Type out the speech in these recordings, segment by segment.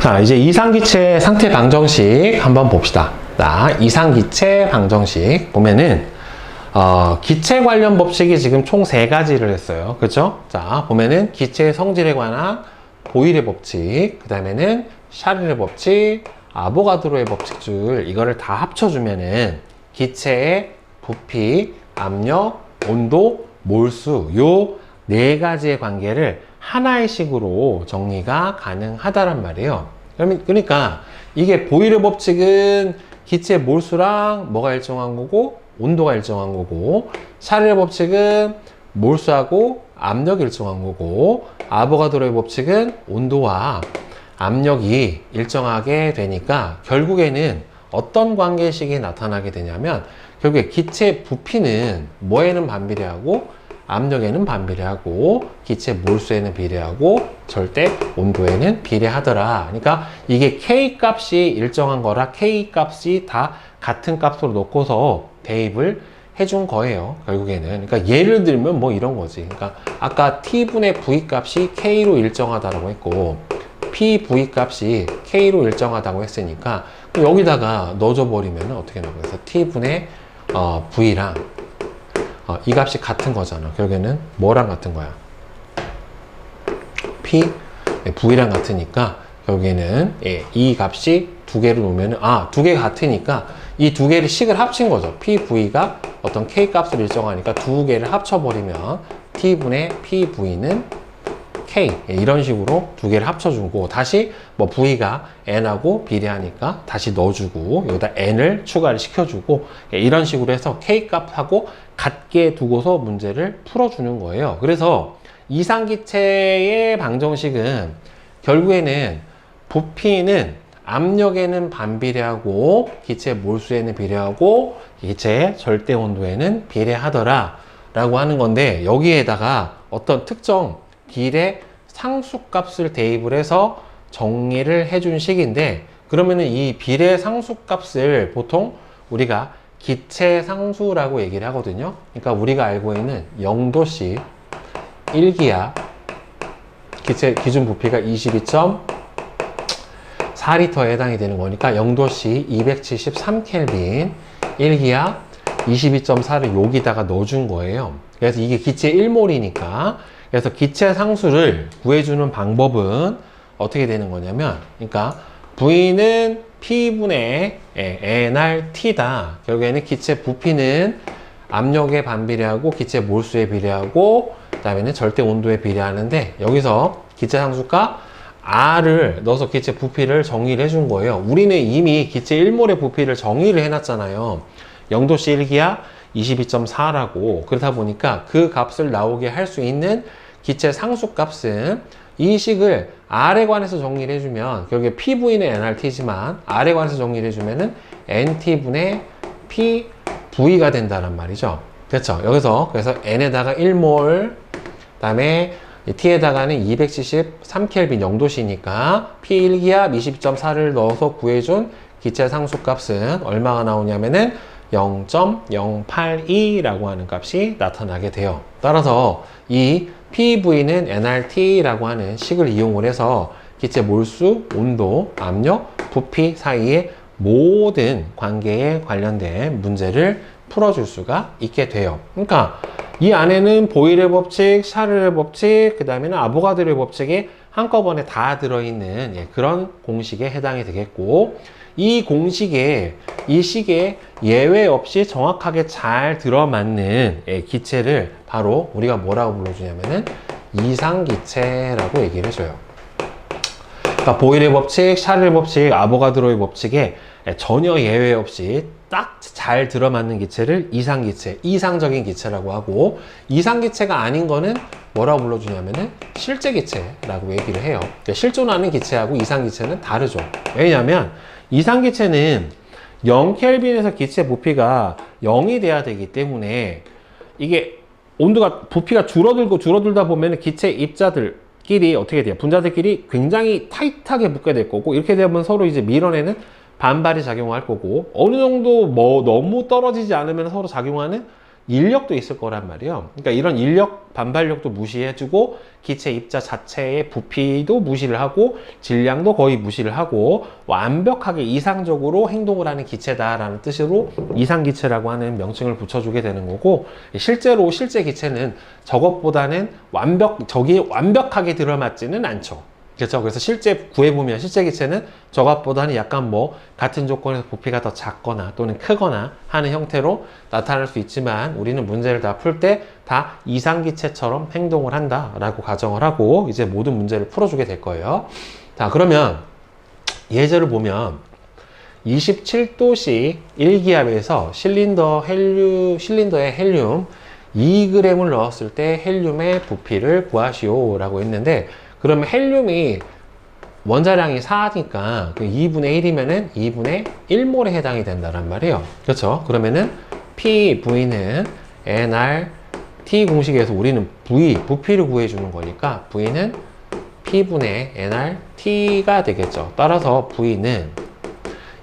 자, 이제 이상기체 상태 방정식 한번 봅시다. 자, 이상기체 방정식 보면은 기체 관련 법칙이 지금 총 3가지를 했어요. 그렇죠? 자, 보면은 기체의 성질에 관한 보일의 법칙, 그 다음에는 샤를의 법칙, 아보가드로의 법칙줄, 이거를 다 합쳐주면은 기체의 부피, 압력, 온도, 몰수, 요 4가지의 관계를 하나의 식으로 정리가 가능하다란 말이에요. 그러니까 이게 보일의 법칙은 기체의 몰수랑 뭐가 일정한 거고 온도가 일정한 거고, 샤를의 법칙은 몰수하고 압력이 일정한 거고, 아보가드로의 법칙은 온도와 압력이 일정하게 되니까 결국에는 어떤 관계식이 나타나게 되냐면, 결국에 기체 부피는 뭐에는 반비례하고 압력에는 반비례하고 기체 몰수에는 비례하고 절대 온도에는 비례하더라. 그러니까 이게 K 값이 일정한 거라 K 값이 다 같은 값으로 놓고서 대입을 해준 거예요. 결국에는. 그러니까 예를 들면 뭐 이런 거지. 그러니까 아까 T분의 V 값이 K로 일정하다고 했고 PV 값이 K로 일정하다고 했으니까 여기다가 넣어줘 버리면 어떻게 나와요? 그래서 T분의 V랑 이 값이 같은 거잖아. 결국에는 뭐랑 같은 거야? P, V랑 같으니까 결국에는 이 값이 2개를 놓으면 2개가 같으니까 이 2개를 식을 합친 거죠. P, V가 어떤 K 값을 일정하니까 2개를 합쳐버리면 T분의 PV는 K, 이런 식으로 2개를 합쳐주고 다시 뭐 V가 N하고 비례하니까 다시 넣어주고 여기다 N을 추가를 시켜주고 이런 식으로 해서 K 값하고 같게 두고서 문제를 풀어주는 거예요. 그래서 이상기체의 방정식은 결국에는 부피는 압력에는 반비례하고 기체 몰수에는 비례하고 기체의 절대 온도에는 비례하더라 라고 하는 건데, 여기에다가 어떤 특정 비례 상수값을 대입을 해서 정리를 해준 식인데, 그러면은 이 비례 상수값을 보통 우리가 기체 상수라고 얘기를 하거든요. 그러니까 우리가 알고 있는 0도씨 1기압 기체 기준 부피가 22.4리터에 해당이 되는 거니까 0도씨 273켈빈 1기압 22.4를 여기다가 넣어준 거예요. 그래서 이게 기체 1몰이니까, 그래서 기체 상수를 구해주는 방법은 어떻게 되는 거냐면, 그러니까 V는 P분의 nRT다. 결국에는 기체 부피는 압력에 반비례하고 기체 몰수에 비례하고 그 다음에는 절대 온도에 비례하는데, 여기서 기체 상수가 R을 넣어서 기체 부피를 정의를 해준 거예요. 우리는 이미 기체 1몰의 부피를 정의를 해놨잖아요. 0도씨 1기압 22.4라고. 그러다 보니까 그 값을 나오게 할 수 있는 기체 상수 값은 이 식을 R에 관해서 정리를 해주면, 결국에 PV는 nRT지만 R에 관해서 정리를 해주면은 NT분의 PV가 된다는 말이죠. 됐죠? 여기서 그래서 N에다가 1몰, 그 다음에 T에다가는 273켈빈 0도씨니까 P1기압 22.4를 넣어서 구해준 기체 상수 값은 얼마가 나오냐면은 0.082라고 하는 값이 나타나게 돼요. 따라서 이 PV는 nRT라고 하는 식을 이용을 해서 기체 몰수, 온도, 압력, 부피 사이의 모든 관계에 관련된 문제를 풀어줄 수가 있게 돼요. 그러니까 이 안에는 보일의 법칙, 샤를의 법칙, 그 다음에는 아보가드로의 법칙이 한꺼번에 다 들어있는 그런 공식에 해당이 되겠고, 이 공식에, 이 식에 예외 없이 정확하게 잘 들어맞는 기체를 바로 우리가 뭐라고 불러주냐면은 이상기체라고 얘기를 해줘요. 그러니까 보일의 법칙, 샤를의 법칙, 아보가드로의 법칙에 전혀 예외 없이 딱 잘 들어맞는 기체를 이상기체, 이상적인 기체라고 하고, 이상기체가 아닌 거는 뭐라고 불러주냐면은 실제기체라고 얘기를 해요. 그러니까 실존하는 기체하고 이상기체는 다르죠. 왜냐하면 이상기체는 0켈빈에서 기체 부피가 0이 돼야 되기 때문에 이게 온도가, 부피가 줄어들다 보면 기체 입자들끼리 어떻게 돼요? 분자들끼리 굉장히 타이트하게 붙게 될 거고, 이렇게 되면 서로 이제 밀어내는 반발이 작용할 거고, 어느 정도 뭐 너무 떨어지지 않으면 서로 작용하는 인력도 있을 거란 말이에요. 그러니까 이런 인력, 반발력도 무시해주고 기체 입자 자체의 부피도 무시를 하고 질량도 거의 무시를 하고 완벽하게 이상적으로 행동을 하는 기체다라는 뜻으로 이상기체라고 하는 명칭을 붙여주게 되는 거고, 실제로 실제 기체는 저것보다는 저기 완벽하게 들어맞지는 않죠. 그렇죠. 그래서 실제 구해보면 실제 기체는 저것보다는 약간 뭐 같은 조건에서 부피가 더 작거나 또는 크거나 하는 형태로 나타날 수 있지만, 우리는 문제를 다 풀 때 다 이상기체처럼 행동을 한다라고 가정을 하고 이제 모든 문제를 풀어주게 될 거예요. 자, 그러면 예제를 보면 27도씨 1기압에서 실린더에 헬륨 2g을 넣었을 때 헬륨의 부피를 구하시오 라고 했는데, 그러면 헬륨이 원자량이 4니까 그 2분의 1이면은 2분의 1몰에 해당이 된다란 말이에요. 그렇죠? 그러면은 PV는 nRT 공식에서 우리는 부피를 구해주는 거니까 V는 P분의 nRT가 되겠죠. 따라서 V는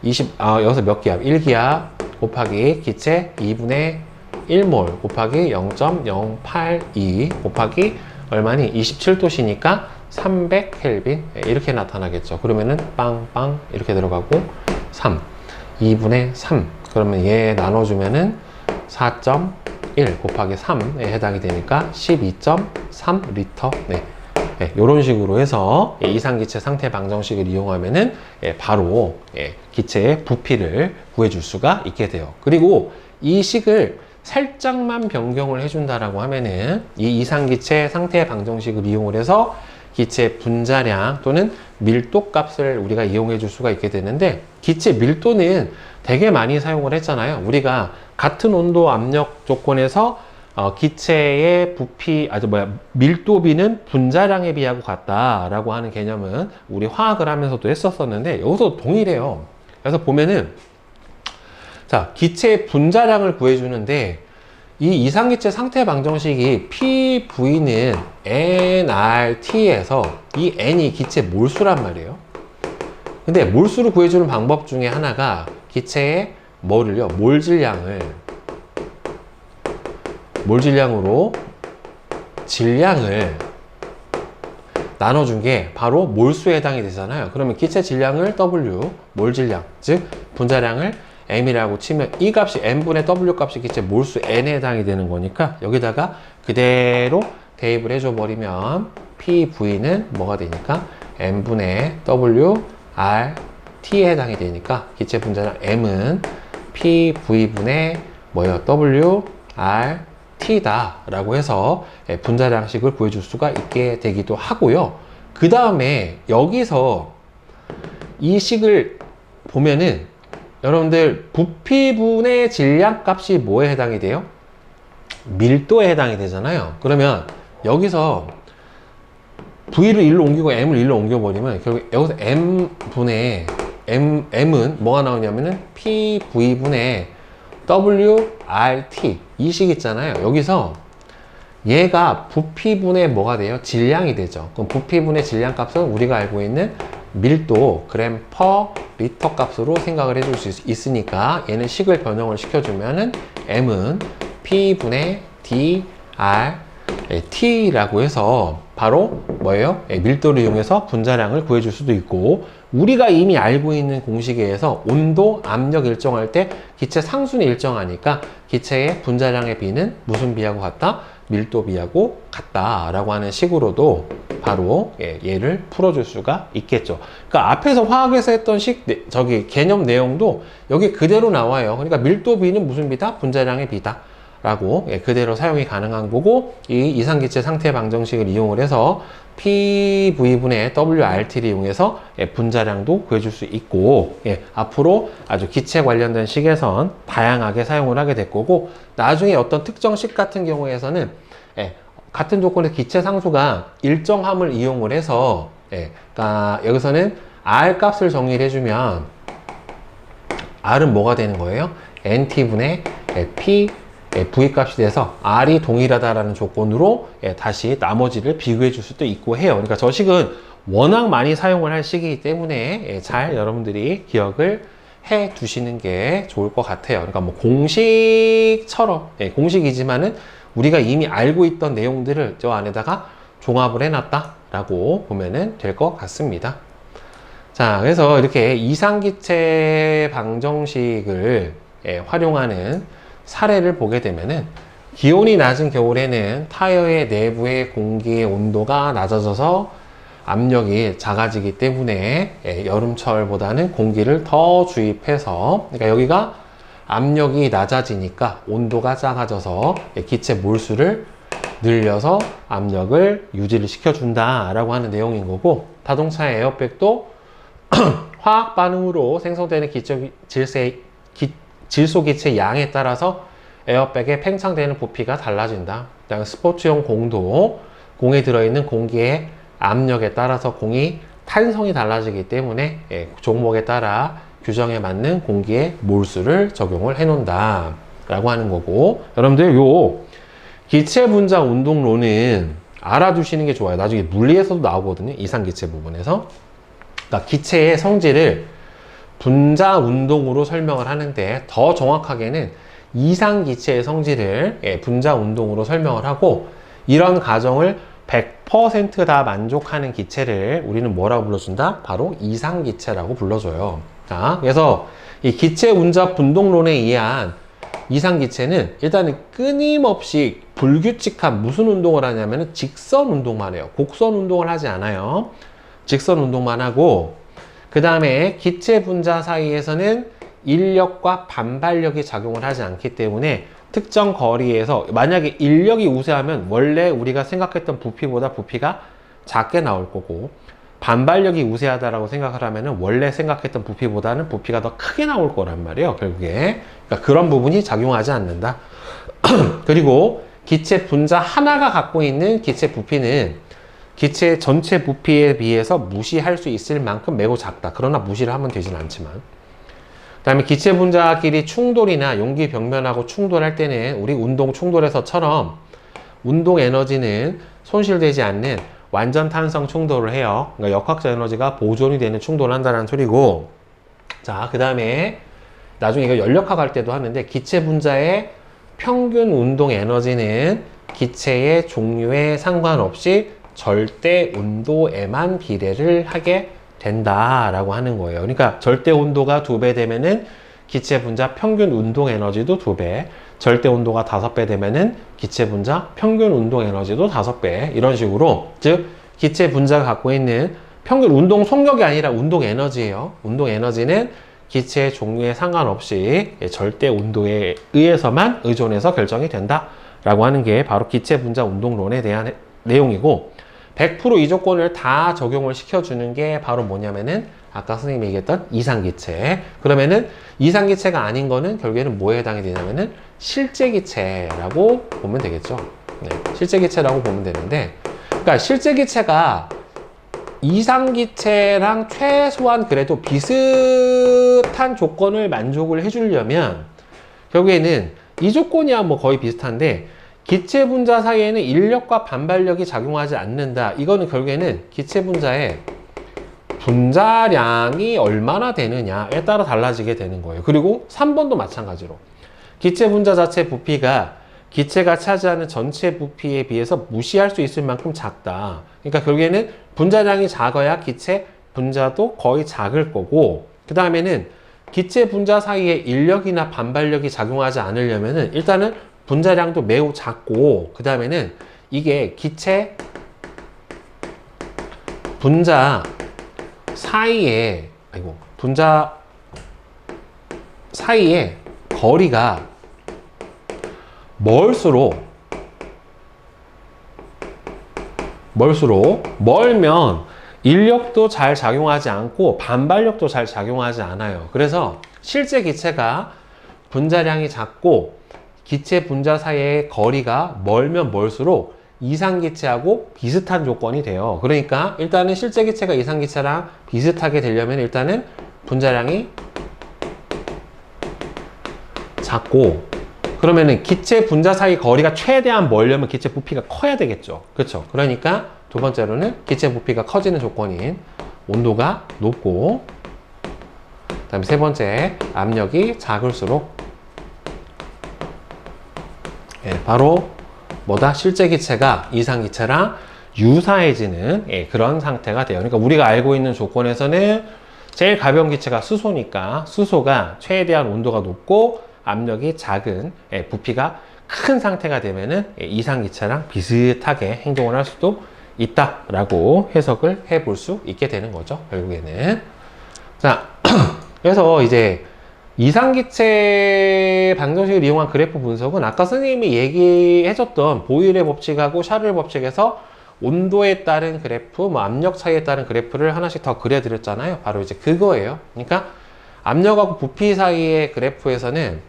여기서 몇 기압? 1기압 곱하기 기체 2분의 1몰 곱하기 0.082 곱하기 얼마니? 27도씨니까 300켈빈 이렇게 나타나겠죠. 그러면은 빵빵 이렇게 들어가고 3 2분의 3 그러면 얘 나눠주면은 4.1 곱하기 3에 해당이 되니까 12.3 리터. 네. 네, 이런 식으로 해서 이상기체 상태 방정식을 이용하면은 바로 기체의 부피를 구해줄 수가 있게 돼요. 그리고 이 식을 살짝만 변경을 해준다라고 하면은 이 이상기체 상태 방정식을 이용을 해서 기체 분자량 또는 밀도 값을 우리가 이용해 줄 수가 있게 되는데, 기체 밀도는 되게 많이 사용을 했잖아요. 우리가 같은 온도 압력 조건에서 기체의 밀도비는 분자량에 비하고 같다라고 하는 개념은 우리 화학을 하면서도 했었었는데, 여기서 동일해요. 그래서 보면은 자, 기체의 분자량을 구해주는데 이 이상기체 상태 방정식이 PV는 nRT에서 이 n이 기체 몰수란 말이에요. 근데 몰수를 구해주는 방법 중에 하나가 기체의 몰질량으로 질량을 나눠준 게 바로 몰수에 해당이 되잖아요. 그러면 기체 질량을 W, 몰질량, 즉 분자량을 M이라고 치면 이 값이 M분의 W 값이 기체 몰수 N에 해당이 되는 거니까 여기다가 그대로 대입을 해줘 버리면 PV는 뭐가 되니까 M분의 W RT에 해당이 되니까 기체 분자량 M은 PV분의 W RT다 라고 해서 분자량식을 구해줄 수가 있게 되기도 하고요. 그 다음에 여기서 이 식을 보면은 여러분들 부피분의 질량 값이 뭐에 해당이 돼요? 밀도에 해당이 되잖아요. 그러면 여기서 V를 1로 옮기고 M을 1로 옮겨버리면 결국 여기서 M은 뭐가 나오냐면은 PV분의 WRT 이 식 있잖아요. 여기서 얘가 부피분의 뭐가 돼요? 질량이 되죠. 그럼 부피분의 질량 값은 우리가 알고 있는 밀도 그램 퍼 리터 값으로 생각을 해줄 수 있으니까 얘는 식을 변형을 시켜주면은 M은 P분의 DRT라고 해서 바로 뭐예요? 밀도를 이용해서 분자량을 구해줄 수도 있고, 우리가 이미 알고 있는 공식에 의해서 온도, 압력 일정할 때 기체 상순이 일정하니까 기체의 분자량의 비는 무슨 비하고 같다? 밀도 비하고 같다 라고 하는 식으로도 바로 얘를 풀어줄 수가 있겠죠. 그러니까 앞에서 화학에서 했던 개념 내용도 여기 그대로 나와요. 그러니까 밀도 비는 무슨 비다? 분자량의 비다 라고 그대로 사용이 가능한 거고, 이 이상기체 상태 방정식을 이용을 해서 PV분의 WRT를 이용해서 분자량도 구해줄 수 있고, 앞으로 아주 기체 관련된 식에선 다양하게 사용을 하게 될 거고, 나중에 어떤 특정 식 같은 경우에서는 같은 조건의 기체 상수가 일정함을 이용을 해서 그러니까 여기서는 R 값을 정리를 해주면 R은 뭐가 되는 거예요? NT분의 P V 값이 돼서 R이 동일하다라는 조건으로 다시 나머지를 비교해 줄 수도 있고 해요. 그러니까 저 식은 워낙 많이 사용을 할 식이기 때문에 잘 여러분들이 기억을 해 두시는 게 좋을 것 같아요. 그러니까 뭐 공식처럼, 공식이지만은 우리가 이미 알고 있던 내용들을 저 안에다가 종합을 해놨다라고 보면은 될 것 같습니다. 자, 그래서 이렇게 이상기체 방정식을 활용하는 사례를 보게 되면은 기온이 낮은 겨울에는 타이어의 내부의 공기의 온도가 낮아져서 압력이 작아지기 때문에 여름철보다는 공기를 더 주입해서, 그러니까 여기가 압력이 낮아지니까 온도가 작아져서 기체 몰수를 늘려서 압력을 유지를 시켜준다 라고 하는 내용인 거고, 자동차의 에어백도 화학 반응으로 생성되는 질소기체 양에 따라서 에어백에 팽창되는 부피가 달라진다. 그다음에 스포츠용 공도 공에 들어있는 공기의 압력에 따라서 공이 탄성이 달라지기 때문에 종목에 따라 규정에 맞는 공기의 몰수를 적용을 해 놓는다 라고 하는 거고, 여러분들 요 기체 분자 운동론은 알아두시는 게 좋아요. 나중에 물리에서도 나오거든요. 이상기체 부분에서. 그러니까 기체의 성질을 분자 운동으로 설명을 하는데, 더 정확하게는 이상기체의 성질을 분자 운동으로 설명을 하고, 이런 가정을 100% 다 만족하는 기체를 우리는 뭐라고 불러준다? 바로 이상기체라고 불러줘요. 자, 그래서 이 기체 운자 분동론에 의한 이상기체는 일단은 끊임없이 불규칙한 무슨 운동을 하냐면 직선 운동만 해요. 곡선 운동을 하지 않아요. 직선 운동만 하고, 그 다음에 기체 분자 사이에서는 인력과 반발력이 작용을 하지 않기 때문에 특정 거리에서 만약에 인력이 우세하면 원래 우리가 생각했던 부피보다 부피가 작게 나올 거고, 반발력이 우세하다라고 생각을 하면은 원래 생각했던 부피보다는 부피가 더 크게 나올 거란 말이에요, 결국에. 그러니까 그런 부분이 작용하지 않는다. 그리고 기체 분자 하나가 갖고 있는 기체 부피는 기체 전체 부피에 비해서 무시할 수 있을 만큼 매우 작다. 그러나 무시를 하면 되진 않지만. 그 다음에 기체 분자끼리 충돌이나 용기 벽면하고 충돌할 때는 우리 운동 충돌에서처럼 운동 에너지는 손실되지 않는 완전 탄성 충돌을 해요. 그러니까 역학적 에너지가 보존이 되는 충돌을 한다는 소리고, 자, 그 다음에 나중에 이거 연력학 할 때도 하는데, 기체 분자의 평균 운동 에너지는 기체의 종류에 상관없이 절대 온도에만 비례를 하게 된다라고 하는 거예요. 그러니까 절대 온도가 2배 되면은 기체 분자 평균 운동 에너지도 2배, 절대 온도가 5배 되면은 기체 분자 평균 운동 에너지도 5배, 이런 식으로, 즉 기체 분자가 갖고 있는 평균 운동 속력이 아니라 운동 에너지예요. 운동 에너지는 기체의 종류에 상관없이 절대 온도에 의해서만 의존해서 결정이 된다라고 하는 게 바로 기체 분자 운동론에 대한 내용이고, 100% 이 조건을 다 적용을 시켜주는 게 바로 뭐냐면은 아까 선생님이 얘기했던 이상기체. 그러면은 이상기체가 아닌 거는 결국에는 뭐에 해당이 되냐면은 실제기체라고 보면 되겠죠. 네, 실제기체라고 보면 되는데, 그러니까 실제기체가 이상기체랑 최소한 그래도 비슷한 조건을 만족을 해주려면 결국에는 이 조건이야 뭐 거의 비슷한데, 기체 분자 사이에는 인력과 반발력이 작용하지 않는다. 이거는 결국에는 기체 분자의 분자량이 얼마나 되느냐에 따라 달라지게 되는 거예요. 그리고 3번도 마찬가지로 기체 분자 자체 부피가 기체가 차지하는 전체 부피에 비해서 무시할 수 있을 만큼 작다. 그러니까 결국에는 분자량이 작아야 기체 분자도 거의 작을 거고, 그 다음에는 기체 분자 사이에 인력이나 반발력이 작용하지 않으려면은 일단은 분자량도 매우 작고, 그 다음에는 이게 기체 분자 사이에, 분자 사이에 거리가 멀면 인력도 잘 작용하지 않고 반발력도 잘 작용하지 않아요. 그래서 실제 기체가 분자량이 작고 기체 분자 사이의 거리가 멀면 멀수록 이상기체하고 비슷한 조건이 돼요. 그러니까 일단은 실제 기체가 이상기체랑 비슷하게 되려면 일단은 분자량이 작고, 그러면은 기체 분자 사이 거리가 최대한 멀려면 기체 부피가 커야 되겠죠. 그렇죠? 그러니까 두 번째로는 기체 부피가 커지는 조건인 온도가 높고, 다음에 세 번째, 압력이 작을수록 바로 뭐다? 실제 기체가 이상 기체랑 유사해지는 그런 상태가 돼요. 그러니까 우리가 알고 있는 조건에서는 제일 가벼운 기체가 수소니까 수소가 최대한 온도가 높고 압력이 작은 부피가 큰 상태가 되면은 이상 기체랑 비슷하게 행동을 할 수도 있다라고 해석을 해볼 수 있게 되는 거죠. 결국에는. 자, 그래서 이제 이상기체 방정식을 이용한 그래프 분석은 아까 선생님이 얘기해줬던 보일의 법칙하고 샤를의 법칙에서 온도에 따른 그래프, 뭐 압력 차이에 따른 그래프를 하나씩 더 그려드렸잖아요. 바로 이제 그거예요. 그러니까 압력하고 부피 사이의 그래프에서는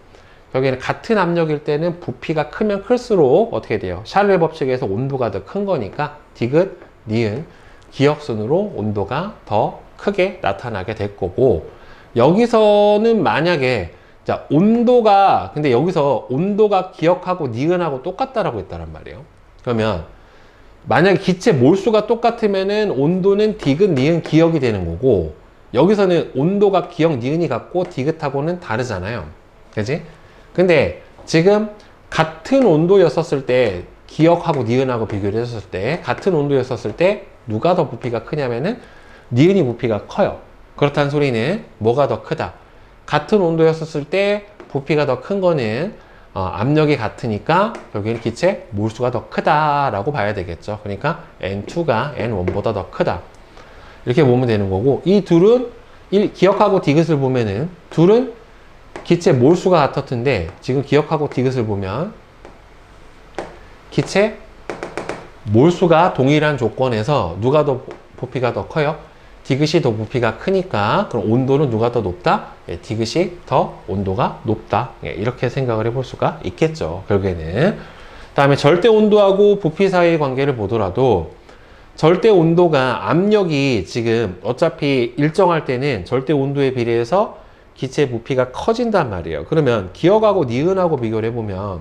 여기는 같은 압력일 때는 부피가 크면 클수록 어떻게 돼요? 샤를의 법칙에서 온도가 더 큰 거니까 디귿, 니은, 기역순으로 온도가 더 크게 나타나게 될 거고, 여기서는 만약에 자 온도가 근데 여기서 온도가 기역하고 니은하고 똑같다라고 했다란 말이에요. 그러면 만약에 기체 몰수가 똑같으면은 온도는 디귿, 니은, 기역이 되는 거고, 여기서는 온도가 기역, 니은이 같고 디귿하고는 다르잖아요. 그지? 근데 지금 같은 온도였었을 때 기역하고 니은하고 비교를 했었을 때 같은 온도였었을 때 누가 더 부피가 크냐면은 니은이 부피가 커요. 그렇다는 소리는 뭐가 더 크다? 같은 온도였었을 때 부피가 더 큰 거는 압력이 같으니까 여기는 기체 몰수가 더 크다라고 봐야 되겠죠. 그러니까 N2가 N1보다 더 크다. 이렇게 보면 되는 거고, 이 둘은 기역하고 디귿을 보면은 둘은 기체 몰수가 같았는데 지금 기역하고 디귿을 보면 기체 몰수가 동일한 조건에서 누가 더 부피가 더 커요? 디귿이 더 부피가 크니까 그럼 온도는 누가 더 높다? 디귿이 더 온도가 높다. 이렇게 생각을 해볼 수가 있겠죠. 결국에는. 다음에 절대 온도하고 부피 사이의 관계를 보더라도 절대 온도가 압력이 지금 어차피 일정할 때는 절대 온도에 비례해서 기체 부피가 커진단 말이에요. 그러면 기역하고 니은하고 비교를 해보면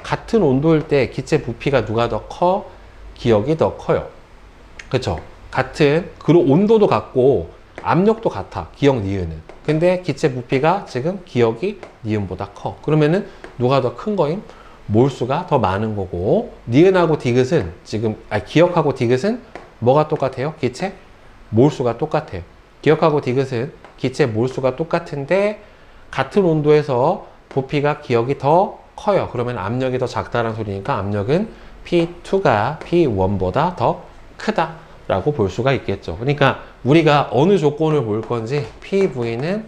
같은 온도일 때 기체 부피가 누가 더 커? 기역이 더 커요. 그쵸? 그리고 온도도 같고 압력도 같아. 기역, 니은은. 근데 기체 부피가 지금 기역이 니은보다 커. 그러면은 누가 더 큰 거임? 몰수가 더 많은 거고, 니은하고 디귿은 지금, 기역하고 디귿은 뭐가 똑같아요? 기체 몰수가 똑같아요. 기역하고 디귿은 기체 몰수가 똑같은데 같은 온도에서 부피가 기역이 더 커요. 그러면 압력이 더 작다는 소리니까 압력은 P2가 P1보다 더 크다라고 볼 수가 있겠죠. 그러니까 우리가 어느 조건을 볼 건지 PV는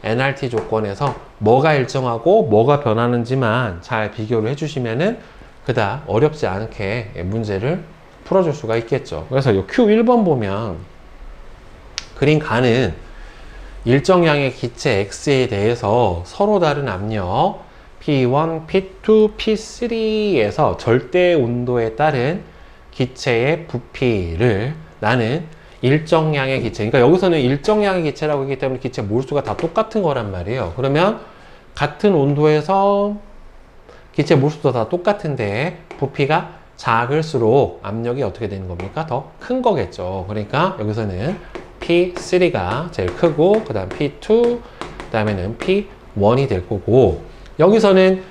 nRT 조건에서 뭐가 일정하고 뭐가 변하는지만 잘 비교를 해주시면은 그다음 어렵지 않게 문제를 풀어줄 수가 있겠죠. 그래서 이 Q1번 보면 그린 가는 일정량의 기체 X에 대해서 서로 다른 압력 P1, P2, P3에서 절대 온도에 따른 기체의 부피를 나는 일정량의 기체, 그러니까 여기서는 일정량의 기체라고 하기 때문에 기체 몰수가 다 똑같은 거란 말이에요. 그러면 같은 온도에서 기체 몰수도 다 똑같은데 부피가 작을수록 압력이 어떻게 되는 겁니까? 더 큰 거겠죠. 그러니까 여기서는 P3가 제일 크고 그 다음 P2, 그 다음에는 P1이 될 거고, 여기서는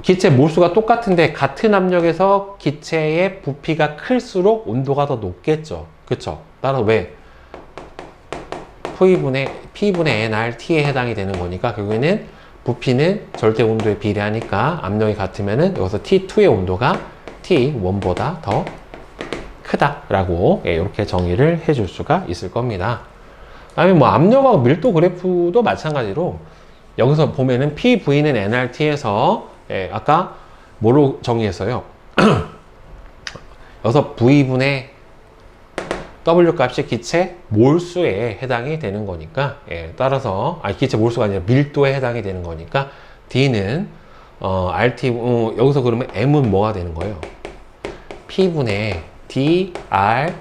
기체 몰수가 똑같은데 같은 압력에서 기체의 부피가 클수록 온도가 더 높겠죠. 그쵸? 따라서 왜? P분의 nRT에 해당이 되는 거니까 결국에는 부피는 절대 온도에 비례하니까 압력이 같으면은 여기서 T2의 온도가 T1보다 더 크다라고 이렇게 정의를 해줄 수가 있을 겁니다. 그다음에 뭐 압력하고 밀도 그래프도 마찬가지로 여기서 보면은 PV는 nRT에서 아까 뭐로 정의했어요? 여기서 V분의 W 값이 기체 몰수에 해당이 되는 거니까 따라서 기체 몰수가 아니라 밀도에 해당이 되는 거니까 D는 RT 여기서 그러면 M은 뭐가 되는 거예요? P분의 DR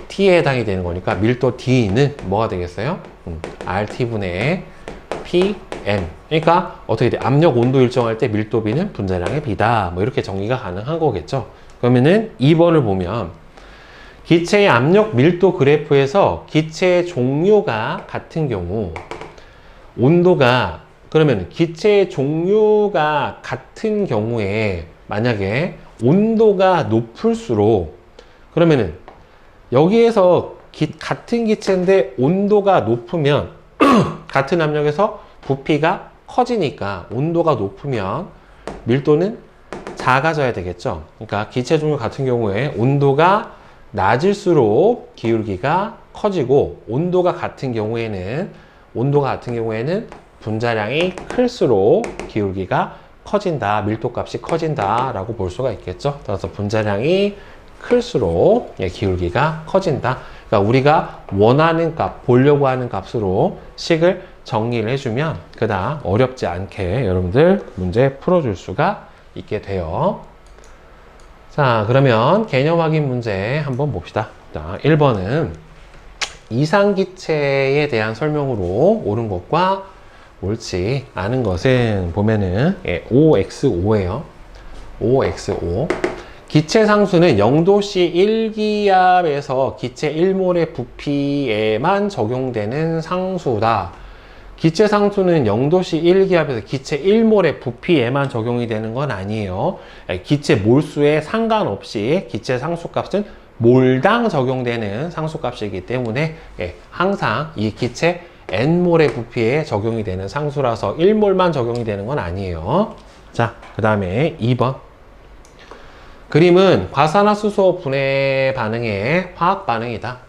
T에 해당이 되는 거니까 밀도 D는 뭐가 되겠어요? RT분의 PM. 그러니까 어떻게 돼? 압력 온도 일정할 때 밀도 B는 분자량의 B다. 뭐 이렇게 정의가 가능한 거겠죠. 그러면은 2번을 보면 기체의 압력 밀도 그래프에서 기체의 종류가 같은 경우 온도가, 그러면 기체의 종류가 같은 경우에 만약에 온도가 높을수록, 그러면은 여기에서 같은 기체인데 온도가 높으면 같은 압력에서 부피가 커지니까 온도가 높으면 밀도는 작아져야 되겠죠. 그러니까 기체 종류 같은 경우에 온도가 낮을수록 기울기가 커지고, 온도가 같은 경우에는 분자량이 클수록 기울기가 커진다, 밀도값이 커진다 라고 볼 수가 있겠죠. 따라서 분자량이 클수록 기울기가 커진다. 그러니까 우리가 원하는 값, 보려고 하는 값으로 식을 정리를 해주면 그다음 어렵지 않게 여러분들 문제 풀어줄 수가 있게 돼요. 자, 그러면 개념 확인 문제 한번 봅시다. 자, 1번은 이상기체에 대한 설명으로 옳은 것과 옳지 않은 것은 보면은 5x5예요. 5x5. 기체 상수는 0도씨 1기압에서 기체 1몰의 부피에만 적용되는 상수다. 기체 상수는 0도씨 1기압에서 기체 1몰의 부피에만 적용이 되는 건 아니에요. 기체 몰수에 상관없이 기체 상수값은 몰당 적용되는 상수값이기 때문에 항상 이 기체 n몰의 부피에 적용이 되는 상수라서 1몰만 적용이 되는 건 아니에요. 자, 그 다음에 2번. 그림은 과산화수소 분해 반응의 화학 반응이다.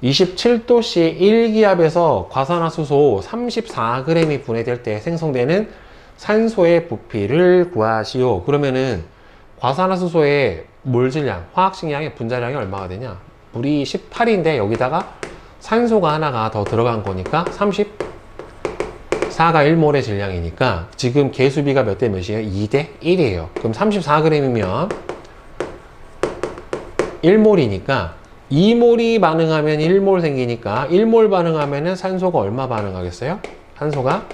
27도씨 1기압에서 과산화수소 34g이 분해될 때 생성되는 산소의 부피를 구하시오. 그러면은 과산화수소의 몰질량, 화학식량의 분자량이 얼마가 되냐? 물이 18인데 여기다가 산소가 하나가 더 들어간 거니까 34가 1몰의 질량이니까 지금 개수비가 몇 대 몇이에요? 2대 1이에요. 그럼 34g이면 1몰이니까 2몰이 반응하면 1몰 생기니까 1몰 반응하면은 산소가 얼마 반응하겠어요? 산소가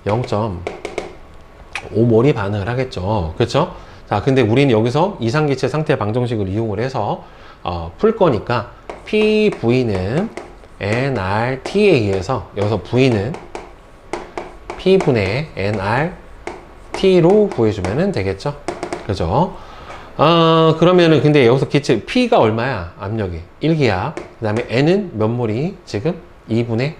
0.5몰이 반응을 하겠죠. 그렇죠? 자, 근데 우리는 여기서 이상기체 상태 방정식을 이용을 해서 풀 거니까 PV는 nRT에 의해서, 여기서 V는 P분의 nRT로 구해주면 되겠죠. 그죠? 그러면은 근데 여기서 기체 P가 얼마야? 압력이 1기압. 그 다음에 N은 몇 몰이? 지금 2분의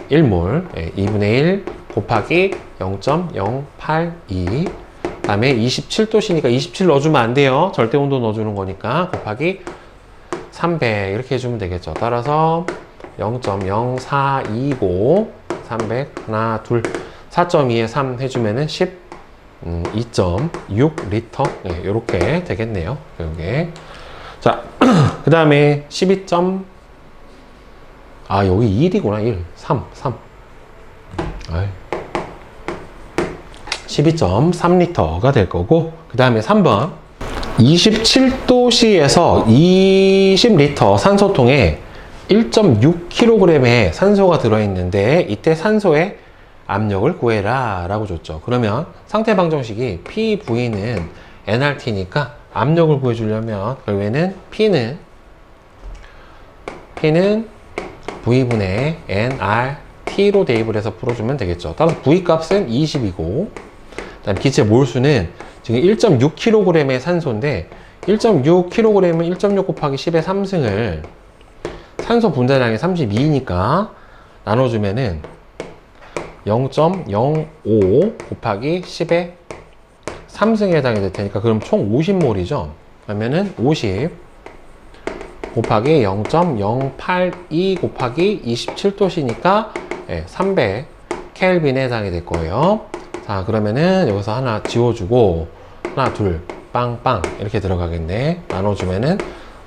1몰. 2분의 1 곱하기 0.082. 그 다음에 27도씨니까 27 넣어주면 안 돼요. 절대 온도 넣어주는 거니까. 곱하기 300 이렇게 해주면 되겠죠. 따라서 0.0425 300 하나 둘 4.2에 3 해주면은 2.6 리터. 이렇게 되겠네요. 이게. 자, 그 다음에 12. 여기 1이구나. 1 3 12.3리터가 될 거고, 그 다음에 3번 27도씨에서 20리터 산소통에 1.6kg의 산소가 들어있는데 이때 산소의 압력을 구해라 라고 줬죠. 그러면 상태 방정식이 PV는 nRT니까 압력을 구해주려면 결국에는 P는 V분의 nRT로 대입을 해서 풀어주면 되겠죠. 따라서 V 값은 20이고, 그다음 기체 몰수는 지금 1.6kg의 산소인데 1.6kg은 1.6 곱하기 10의 3승을 산소 분자량이 32니까 나눠주면은 0.05 곱하기 10의 3승에 해당이 될 테니까 그럼 총 50몰이죠. 그러면은 50 곱하기 0.082 곱하기 27도씨니까 300 켈빈에 해당이 될 거예요. 자, 그러면은 여기서 하나 지워주고 하나 둘 빵빵 이렇게 들어가겠네. 나눠주면은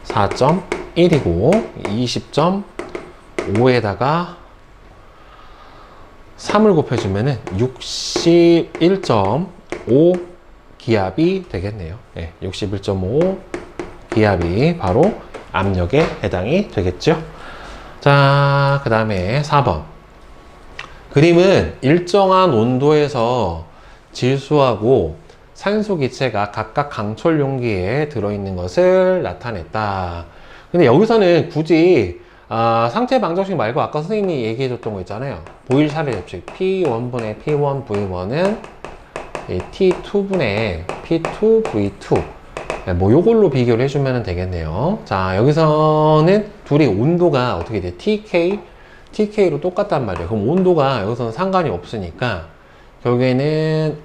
4.1이고 20.5에다가 3을 곱해주면은 61.5 기압이 되겠네요. 61.5 기압이 바로 압력에 해당이 되겠죠. 자, 그 다음에 4번. 그림은 일정한 온도에서 질소하고 산소 기체가 각각 강철 용기에 들어있는 것을 나타냈다. 근데 여기서는 굳이 상태 방정식 말고 아까 선생님이 얘기해 줬던 거 있잖아요. 보일 샤를 법칙. P1분의 P1 V1은 T2분의 P2 V2. 뭐 요걸로 비교를 해주면 되겠네요. 자, 여기서는 둘이 온도가 어떻게 돼? TK로 똑같단 말이에요. 그럼 온도가 여기서는 상관이 없으니까 결국에는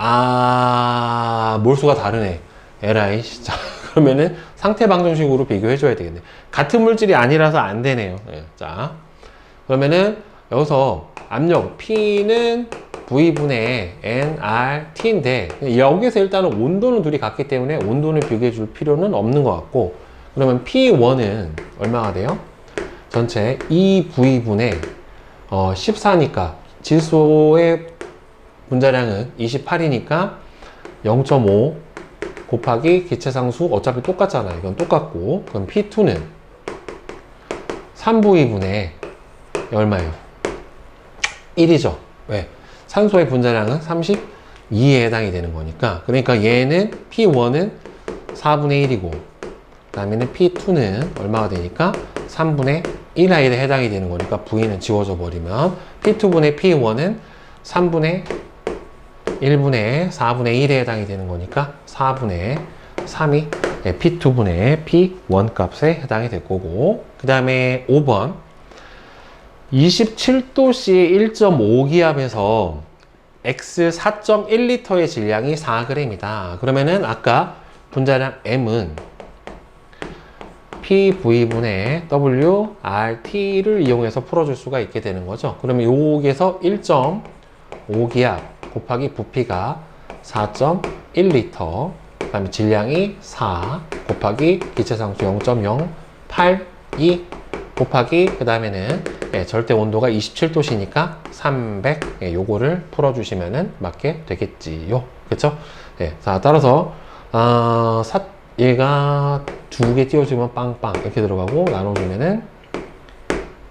몰수가 다르네. 에라이 진짜. 그러면은 상태 방정식으로 비교해 줘야 되겠네. 같은 물질이 아니라서 안 되네요. 네, 자, 그러면은 여기서 압력 P는 V분의 nRT인데 여기서 일단은 온도는 둘이 같기 때문에 온도는 비교해 줄 필요는 없는 것 같고, 그러면 P1은 얼마가 돼요? 전체 2V분의 14니까 질소의 분자량은 28이니까 0.5 곱하기 기체상수 어차피 똑같잖아요. 이건 똑같고, 그럼 P2는 3V분의 얼마예요? 1이죠. 왜? 산소의 분자량은 32에 해당이 되는 거니까. 그러니까 얘는 P1은 4분의 1이고, 그 다음에는 P2는 얼마가 되니까 3분의 1에 해당이 되는 거니까 V는 지워져 버리면 P2분의 P1은 3분의 1분의 4분의 1에 해당이 되는 거니까 4분의 3이 P2분의 P1 값에 해당이 될 거고, 그 다음에 5번 27도씨 1.5기압에서 X 4.1L의 질량이 4g이다. 그러면은 아까 분자량 M은 PV분의 WRT를 이용해서 풀어줄 수가 있게 되는 거죠. 그러면 여기에서 1.5기압 곱하기 부피가 4.1L, 그 다음에 질량이 4 곱하기 기체상수 0.082 곱하기 그 다음에는 절대 온도가 27도시니까 300, 요거를 풀어주시면 맞게 되겠지요. 그쵸? 자, 따라서 얘가 두 개 띄워주면 빵빵 이렇게 들어가고, 나눠주면은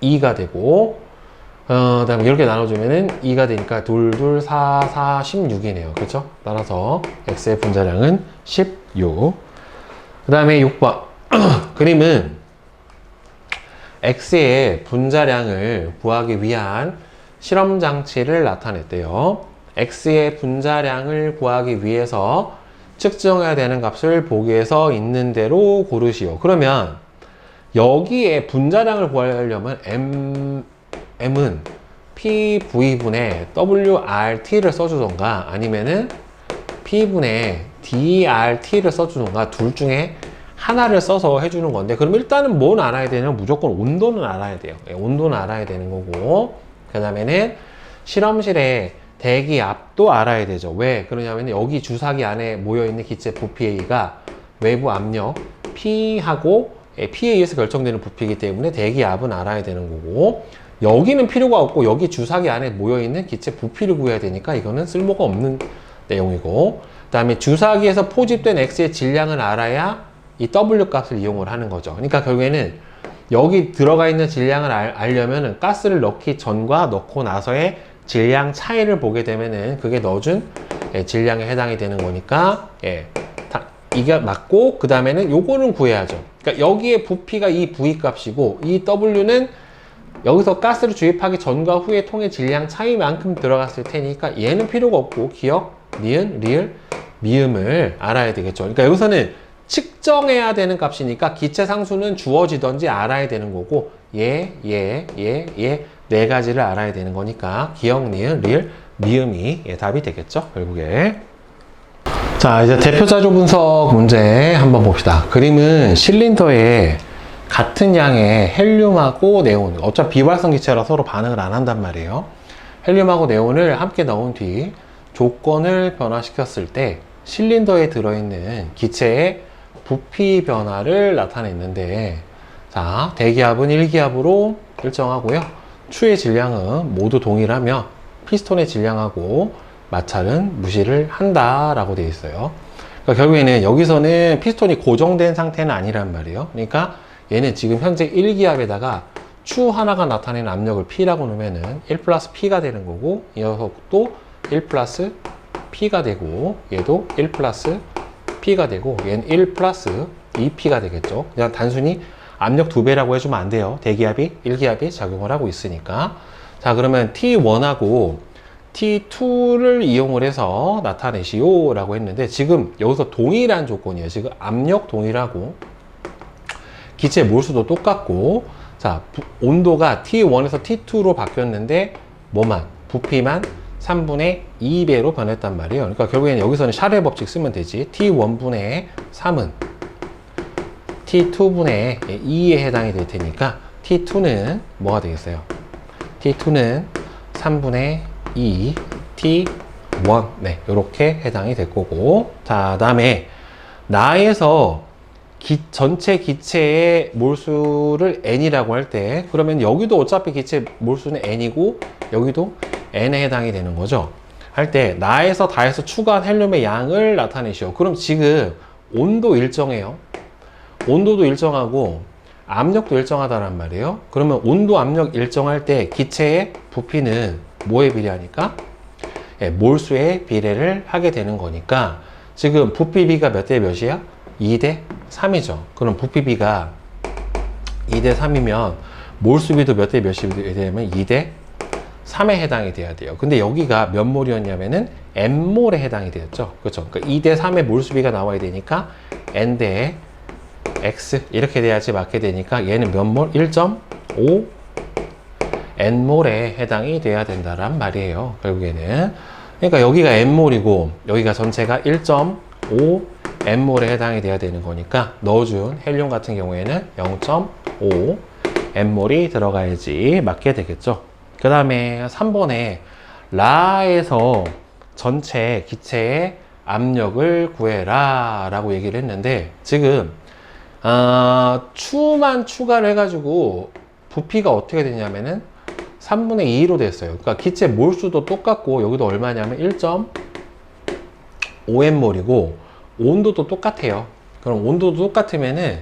2가 되고, 그 다음에 이렇게 나눠주면은 2가 되니까 2, 2, 4, 4, 16이네요. 그렇죠? 따라서 X의 분자량은 16. 그 다음에 6번. 그림은 X의 분자량을 구하기 위한 실험 장치를 나타냈대요. X의 분자량을 구하기 위해서 측정해야 되는 값을 보기에서 있는 대로 고르시오. 그러면 여기에 분자량을 구하려면 M은 PV분의 WRT를 써주던가 아니면은 P분의 DRT를 써주던가 둘 중에 하나를 써서 해주는 건데, 그럼 일단은 뭘 알아야 되냐면 무조건 온도는 알아야 돼요. 온도는 알아야 되는 거고, 그 다음에는 실험실에 대기압도 알아야 되죠. 왜? 그러냐면 여기 주사기 안에 모여있는 기체 부피 A가 외부 압력 P하고 P에 의해서 결정되는 부피이기 때문에 대기압은 알아야 되는 거고, 여기는 필요가 없고 여기 주사기 안에 모여있는 기체 부피를 구해야 되니까 이거는 쓸모가 없는 내용이고, 그 다음에 주사기에서 포집된 X의 질량을 알아야 이 W 값을 이용을 하는 거죠. 그러니까 결국에는 여기 들어가 있는 질량을 알려면 가스를 넣기 전과 넣고 나서의 질량 차이를 보게 되면은 그게 넣어준 질량에 해당이 되는 거니까 이게 맞고, 그 다음에는 요거는 구해야죠. 그러니까 여기에 부피가 이 V 값이고 이 W는 여기서 가스를 주입하기 전과 후의 통의 질량 차이만큼 들어갔을 테니까 얘는 필요가 없고 기억, 니은, 리을, 미음을 알아야 되겠죠. 그러니까 여기서는 측정해야 되는 값이니까 기체 상수는 주어지던지 알아야 되는 거고, 네 가지를 알아야 되는 거니까 기억, 니은, 리을, 미음이 답이 되겠죠, 결국에. 자, 이제 대표자료 분석 문제 한번 봅시다. 그림은 실린더에 같은 양의 헬륨하고 네온, 어차피 비활성 기체라 서로 반응을 안 한단 말이에요. 헬륨하고 네온을 함께 넣은 뒤 조건을 변화시켰을 때 실린더에 들어있는 기체의 부피 변화를 나타냈는데, 자, 대기압은 1기압으로 일정하고요. 추의 질량은 모두 동일하며 피스톤의 질량하고 마찰은 무시를 한다라고 되어 있어요. 그러니까 결국에는 여기서는 피스톤이 고정된 상태는 아니란 말이에요. 그러니까 얘는 지금 현재 1기압에다가 추 하나가 나타내는 압력을 P라고 놓으면은 1 플러스 P가 되는 거고, 이 녀석도 1 플러스 P가 되고, 얘도 1 플러스 P가 되고, 얘는 1 플러스 2P가 되겠죠. 그냥 단순히 압력 2배라고 해주면 안 돼요. 대기압이 1기압이 작용을 하고 있으니까. 자, 그러면 T1하고 T2를 이용을 해서 나타내시오 라고 했는데, 지금 여기서 동일한 조건이에요. 지금 압력 동일하고 기체 몰수도 똑같고, 자, 온도가 T1에서 T2로 바뀌었는데 뭐만? 부피만 3분의 2배로 변했단 말이에요. 그러니까 결국에는 여기서는 샤를 법칙 쓰면 되지. T1분의 3은 T2분의 2에 해당이 될 테니까 T2는 뭐가 되겠어요? T2는 3분의 2 T1, 네, 이렇게 해당이 될 거고. 자, 다음에 나에서 전체 기체의 몰수를 n이라고 할 때, 그러면 여기도 어차피 기체 몰수는 n이고 여기도 n에 해당이 되는 거죠. 할 때 나에서 다해서 추가한 헬륨의 양을 나타내시오. 그럼 지금 온도 일정해요. 온도도 일정하고 압력도 일정하다란 말이에요. 그러면 온도, 압력 일정할 때 기체의 부피는 뭐에 비례하니까? 예, 몰수에 비례를 하게 되는 거니까 지금 부피비가 몇 대 몇이야? 2대 3이죠. 그럼 부피비가 2대 3이면 몰수비도 몇 대 몇이 되면 2대 3에 해당이 돼야 돼요. 근데 여기가 몇 몰이었냐면은 n몰에 해당이 되었죠. 그렇죠. 그러니까 2대 3의 몰수비가 나와야 되니까 n 대 x 이렇게 돼야지 맞게 되니까 얘는 몇 몰? 1.5 n몰에 해당이 돼야 된다란 말이에요. 결국에는. 그러니까 여기가 n몰이고 여기가 전체가 1.5 n몰에 해당이 돼야 되는 거니까 넣어준 헬륨 같은 경우에는 0.5 n몰이 들어가야지 맞게 되겠죠. 그 다음에 3번에 라에서 전체 기체의 압력을 구해라 라고 얘기를 했는데, 지금 추만 추가를 해가지고 부피가 어떻게 되냐면은 3분의 2로 됐어요. 그러니까 기체 몰수도 똑같고 여기도 얼마냐면 1.5n몰이고 온도도 똑같아요. 그럼 온도도 똑같으면은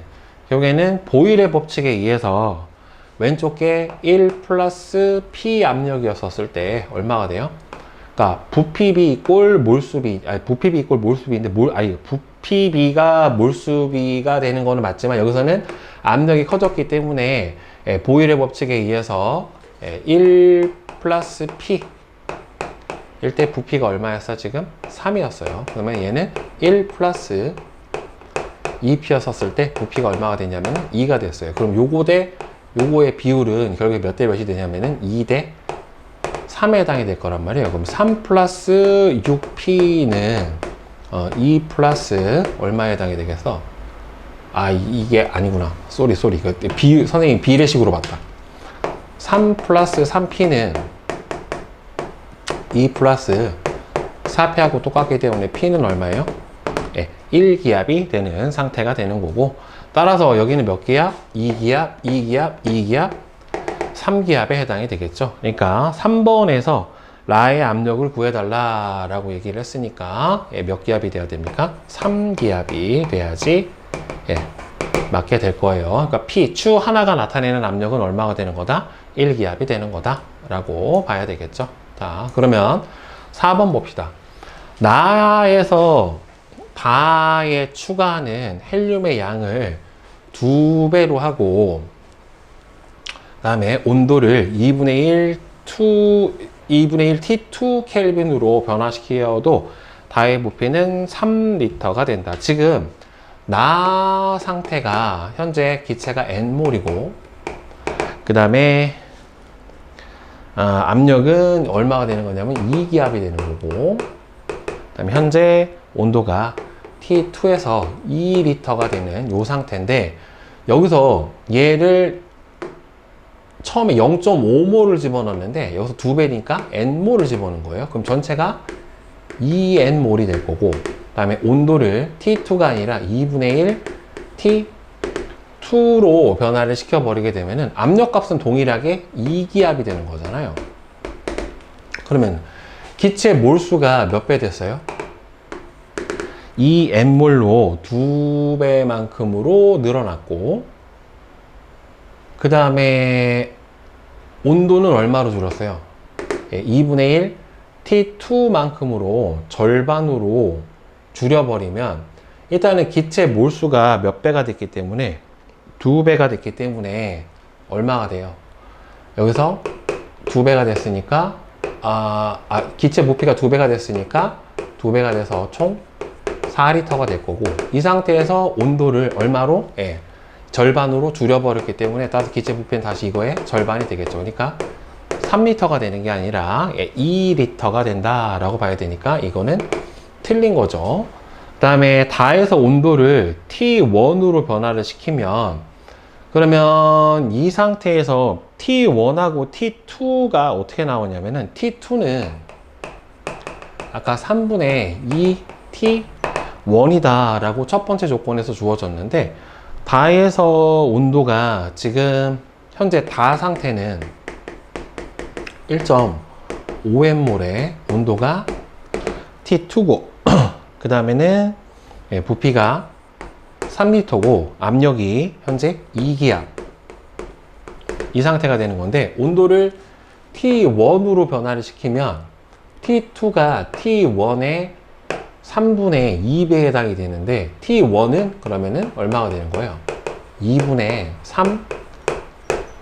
결국에는 보일의 법칙에 의해서 왼쪽 게 1 플러스 P 압력이었을 때 얼마가 돼요? 그러니까 부피비 이꼴 몰수비, 아니 부피비 이꼴 몰수비인데 부피비가 몰수비가 되는 거는 맞지만 여기서는 압력이 커졌기 때문에 보일의 법칙에 의해서 1 플러스 P 일 때 부피가 얼마였어? 지금 3이었어요. 그러면 얘는 1 플러스 2P였었을 때 부피가 얼마가 되냐면 2가 됐어요. 그럼 요거의 비율은 결국에 몇 대 몇이 되냐면은 2대 3에 해당이 될 거란 말이에요. 그럼 3 플러스 6P는 2 플러스 얼마에 해당이 되겠어? 아, 이게 아니구나. 쏘리. 선생님이 비례식으로 봤다. 3 플러스 3P는 2 플러스 4P하고 똑같기 때문에 P는 얼마예요? 1기압이 되는 상태가 되는 거고, 따라서 여기는 몇 기압? 2기압, 2기압, 2기압, 3기압에 해당이 되겠죠. 그러니까 3번에서 라의 압력을 구해달라 라고 얘기를 했으니까 몇 기압이 돼야 됩니까? 3기압이 돼야지 맞게 될 거예요. 그러니까 P, 추 하나가 나타내는 압력은 얼마가 되는 거다? 1기압이 되는 거다 라고 봐야 되겠죠. 자, 그러면 4번 봅시다. 나에서 바에 추가하는 헬륨의 양을 2배로 하고, 그 다음에 온도를 2분의 1 T2 켈빈으로 변화시켜도 다의 부피는 3리터가 된다. 지금 나 상태가 현재 기체가 n몰이고, 그 다음에 압력은 얼마가 되는 거냐면 2기압이 되는 거고, 그 다음에 현재 온도가 T2에서 2리터가 되는 요 상태인데, 여기서 얘를 처음에 0.5몰을 집어넣었는데 여기서 2배니까 n몰을 집어넣은 거예요. 그럼 전체가 2n몰이 될 거고, 그 다음에 온도를 T2가 아니라 2분의 1 T2로 변화를 시켜버리게 되면은 압력값은 동일하게 2기압이 되는 거잖아요. 그러면 기체 몰수가 몇 배 됐어요? 2n몰로 2배만큼으로 늘어났고, 그 다음에 온도는 얼마로 줄었어요? 2분의 1 T2만큼으로 절반으로 줄여버리면 일단은 기체 몰수가 몇 배가 됐기 때문에 2배가 됐기 때문에 얼마가 돼요? 여기서 2배가 됐으니까 기체 부피가 2배가 됐으니까 2배가 돼서 총 4리터가 될 거고, 이 상태에서 온도를 얼마로? 예, 절반으로 줄여버렸기 때문에 따라서 기체 부피는 다시 이거의 절반이 되겠죠. 그러니까 3리터가 되는 게 아니라 2리터가 된다라고 봐야 되니까 이거는 틀린 거죠. 그 다음에 다해서 온도를 T1으로 변화를 시키면, 그러면 이 상태에서 T1하고 T2가 어떻게 나오냐면은, T2는 아까 3분의 2 T1이다 라고 첫 번째 조건에서 주어졌는데, 다해서 온도가 지금 현재 다 상태는 1.5M몰의 온도가 T2고, 그 다음에는 부피가 3리터고 압력이 현재 2기압, 이 상태가 되는 건데, 온도를 T1으로 변화를 시키면 T2가 T1의 3분의 2배에 해당이 되는데, T1은 그러면은 얼마가 되는 거예요? 2분의 3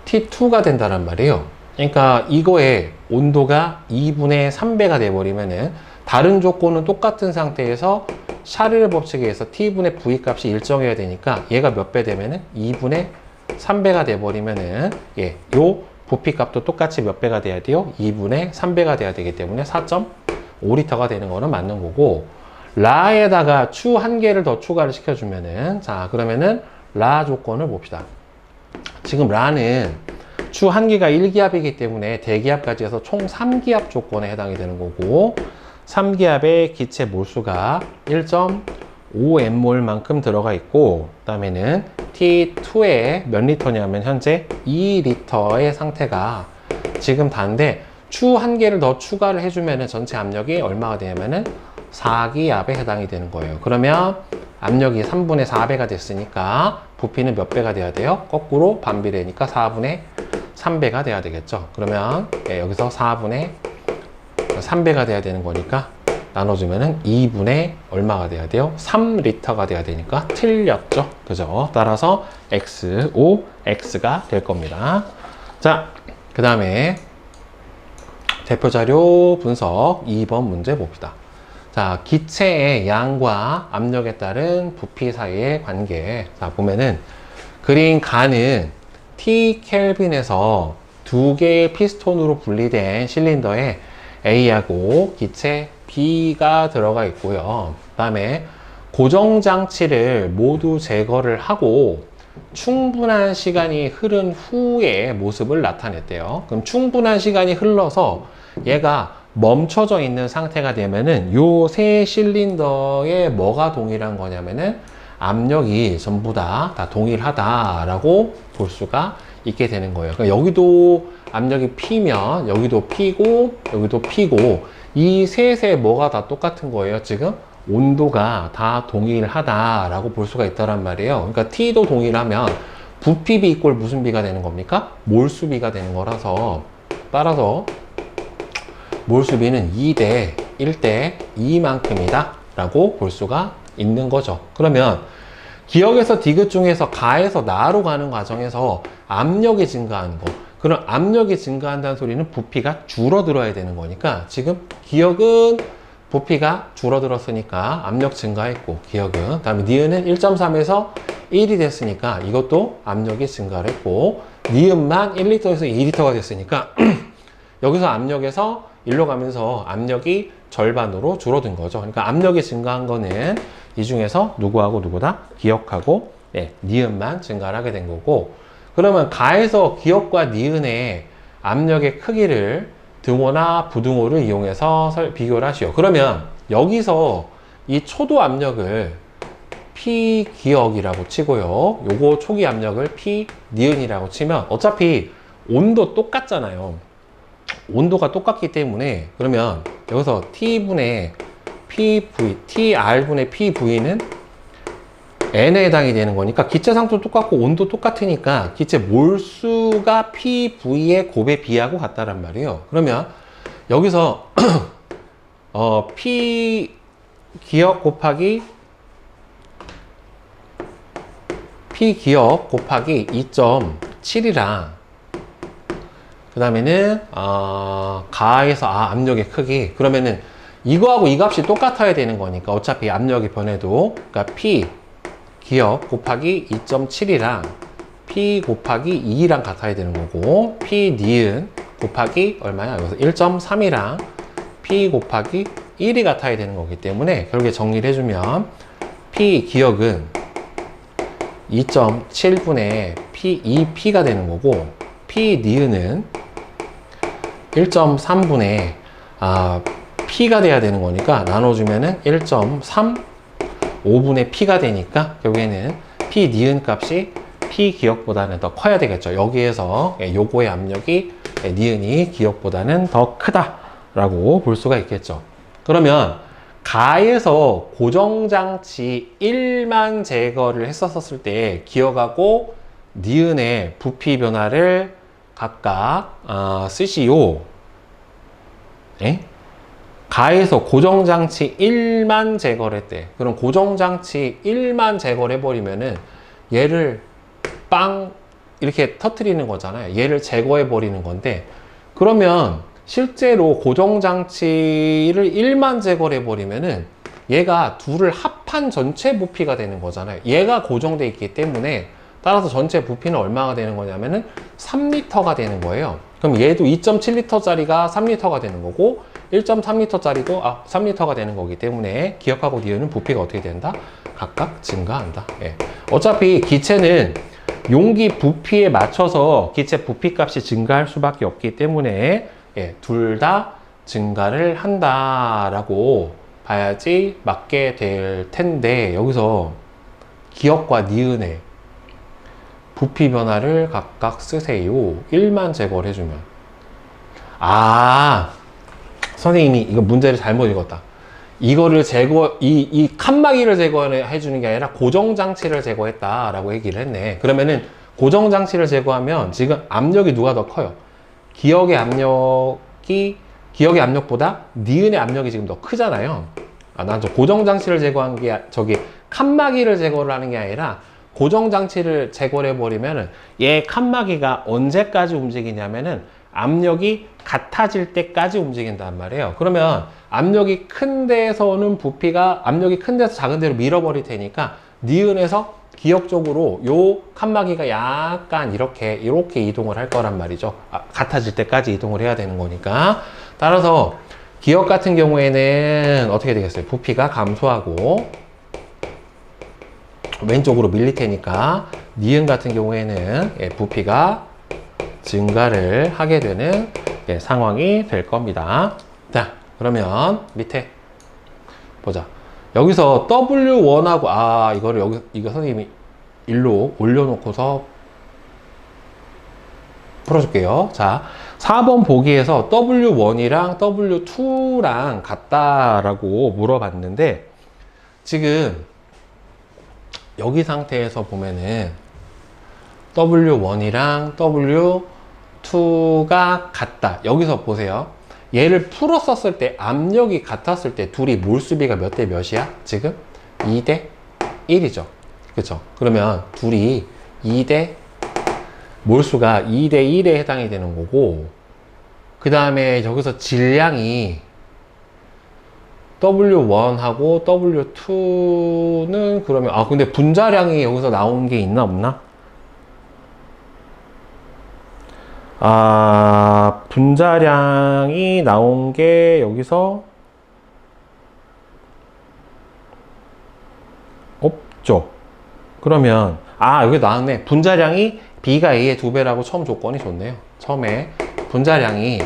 T2가 된다는 말이에요. 그러니까 이거의 온도가 2분의 3배가 돼버리면은, 다른 조건은 똑같은 상태에서 샤르르 법칙에 의해서 T분의 V 값이 일정해야 되니까 얘가 몇 배 되면은 2분의 3배가 돼버리면은, 요 부피 값도 똑같이 몇 배가 돼야 돼요? 2분의 3배가 돼야 되기 때문에 4.5리터가 되는 거는 맞는 거고, 라에다가 추 한 개를 더 추가를 시켜주면은, 자, 그러면은 라 조건을 봅시다. 지금 라는 추 한 개가 1기압이기 때문에 대기압까지 해서 총 3기압 조건에 해당이 되는 거고, 3기압의 기체 몰수가 1.5M몰 만큼 들어가 있고, 그 다음에는 T2에 몇 리터냐면 현재 2리터의 상태가 지금 다인데, 추 한 개를 더 추가를 해주면 전체 압력이 얼마가 되냐면은 4기압에 해당이 되는 거예요. 그러면 압력이 3분의 4배가 됐으니까 부피는 몇 배가 돼야 돼요? 거꾸로 반비례니까 4분의 3배가 돼야 되겠죠. 그러면 여기서 4분의 3배가 돼야 되는 거니까 나눠주면은 2분의 얼마가 돼야 돼요? 3리터가 돼야 되니까 틀렸죠. 그죠? 따라서 X, O, X가 될 겁니다. 자, 그 다음에 대표자료 분석 2번 문제 봅시다. 자, 기체의 양과 압력에 따른 부피 사이의 관계. 자, 보면은 그린 가는 T 켈빈에서 두 개의 피스톤으로 분리된 실린더에 A하고 기체 B가 들어가 있고요. 그 다음에 고정장치를 모두 제거를 하고 충분한 시간이 흐른 후의 모습을 나타냈대요. 그럼 충분한 시간이 흘러서 얘가 멈춰져 있는 상태가 되면은 요 세 실린더에 뭐가 동일한 거냐면은 압력이 전부 다 동일하다라고 볼 수가 있게 되는 거예요. 그러니까 여기도 압력이 P면 여기도 P고 여기도 P고 이 셋에 뭐가 다 똑같은 거예요. 지금 온도가 다 동일하다라고 볼 수가 있다란 말이에요. 그러니까 T도 동일하면 부피비 이꼴 무슨 비가 되는 겁니까? 몰수비가 되는 거라서, 따라서 몰수비는 2대 1대 2만큼이다 라고 볼 수가 있는 거죠. 그러면 기역에서 디귿 중에서 가에서 나로 가는 과정에서 압력이 증가하는 거, 그럼 압력이 증가한다는 소리는 부피가 줄어들어야 되는 거니까, 지금 기역은 부피가 줄어들었으니까 압력 증가했고, 기역은, 그 다음에 니은은 1.3에서 1이 됐으니까 이것도 압력이 증가를 했고, 니은만 1리터에서 2리터가 됐으니까 여기서 압력에서 1로 가면서 압력이 절반으로 줄어든 거죠. 그러니까 압력이 증가한 거는 이 중에서 누구하고 누구다? 기역하고 니은만 증가를 하게 된 거고, 그러면 가에서 기역과 니은의 압력의 크기를 등호나 부등호를 이용해서 비교를 하시오. 그러면 여기서 이 초도 압력을 P 기역이라고 치고요, 요거 초기 압력을 P 니은이라고 치면 어차피 온도 똑같잖아요. 온도가 똑같기 때문에, 그러면 여기서 T분의 PV, TR분의 PV는 N에 해당이 되는 거니까 기체 상도 똑같고 온도 똑같으니까 기체 몰수가 PV의 곱의 B하고 같다란 말이에요. 그러면 여기서 P 기역 곱하기 P 기억 곱하기 2.7이랑 그 다음에는 가에서 압력의 크기, 그러면은 이거하고 이 값이 똑같아야 되는 거니까 어차피 압력이 변해도, 그러니까 P 기억 곱하기 2.7이랑 P 곱하기 2랑 같아야 되는 거고, P 니은 곱하기 얼마야? 여기서 1.3이랑 P 곱하기 1이 같아야 되는 거기 때문에 결국에 정리를 해주면 P 기억은 2.7분의 P 2P가 되는 거고, P 니은은 1.3분의 P가 돼야 되는 거니까 나눠주면은 1.3 5분의 P가 되니까 결국에는 P 니은 값이 P 기억보다는 더 커야 되겠죠. 여기에서 요거의 압력이 니은이 기억보다는 더 크다라고 볼 수가 있겠죠. 그러면 가에서 고정장치 1만 제거를 했었을 때 기억하고 니은의 부피 변화를 각각 쓰시오. 네? 가에서 고정장치 1만 제거를 했대. 그럼 고정장치 1만 제거를 해버리면은 얘를 빵 이렇게 터트리는 거잖아요. 얘를 제거해 버리는 건데, 그러면 실제로 고정장치를 1만 제거를 해버리면은 얘가 둘을 합한 전체 부피가 되는 거잖아요. 얘가 고정되어 있기 때문에 따라서 전체 부피는 얼마가 되는 거냐면은 3리터가 되는 거예요. 그럼 얘도 2.7리터 짜리가 3리터가 되는 거고 1.3리터 짜리도 3리터가 되는 거기 때문에 기억하고 니은은 부피가 어떻게 된다? 각각 증가한다. 예. 어차피 기체는 용기 부피에 맞춰서 기체 부피 값이 증가할 수밖에 없기 때문에 둘 다 증가를 한다라고 봐야지 맞게 될 텐데, 여기서 기억과 니은의 부피 변화를 각각 쓰세요. 1만 제거를 해주면. 선생님이 이거 문제를 잘못 읽었다. 이거를 이 칸막이를 제거해 주는 게 아니라 고정장치를 제거했다라고 얘기를 했네. 그러면은 고정장치를 제거하면 지금 압력이 누가 더 커요? 기억의 압력보다 니은의 압력이 지금 더 크잖아요. 난 저 고정장치를 제거한 게 칸막이를 제거를 하는 게 아니라 고정장치를 제거를 해버리면은 얘 칸막이가 언제까지 움직이냐면은 압력이 같아질 때까지 움직인단 말이에요. 그러면 압력이 큰 데서는 압력이 큰 데서 작은 데로 밀어버릴 테니까 니은에서 기억 쪽으로 요 칸막이가 약간 이렇게 이동을 할 거란 말이죠. 같아질 때까지 이동을 해야 되는 거니까. 따라서 기억 같은 경우에는 어떻게 되겠어요? 부피가 감소하고 왼쪽으로 밀릴 테니까, 니은 같은 경우에는 부피가 증가를 하게 되는 상황이 될 겁니다. 자, 그러면 밑에 보자. 여기서 W1하고 이거 선생님이 일로 올려놓고서 풀어줄게요. 자, 4번 보기에서 W1이랑 W2랑 같다라고 물어봤는데, 지금 여기 상태에서 보면은 W1이랑 W2가 같다. 여기서 보세요. 얘를 풀었었을 때 압력이 같았을 때 둘이 몰수비가 몇 대 몇이야? 지금 2대 1이죠. 그쵸? 그러면 둘이 몰수가 2대 1에 해당이 되는 거고, 그 다음에 여기서 질량이 W1하고 W2는 그러면 근데 분자량이 여기서 나온 게 있나 없나? 분자량이 나온 게 여기서 없죠. 그러면 여기 나왔네. 분자량이 B가 A의 2배라고 처음 조건이 좋네요. 처음에 분자량이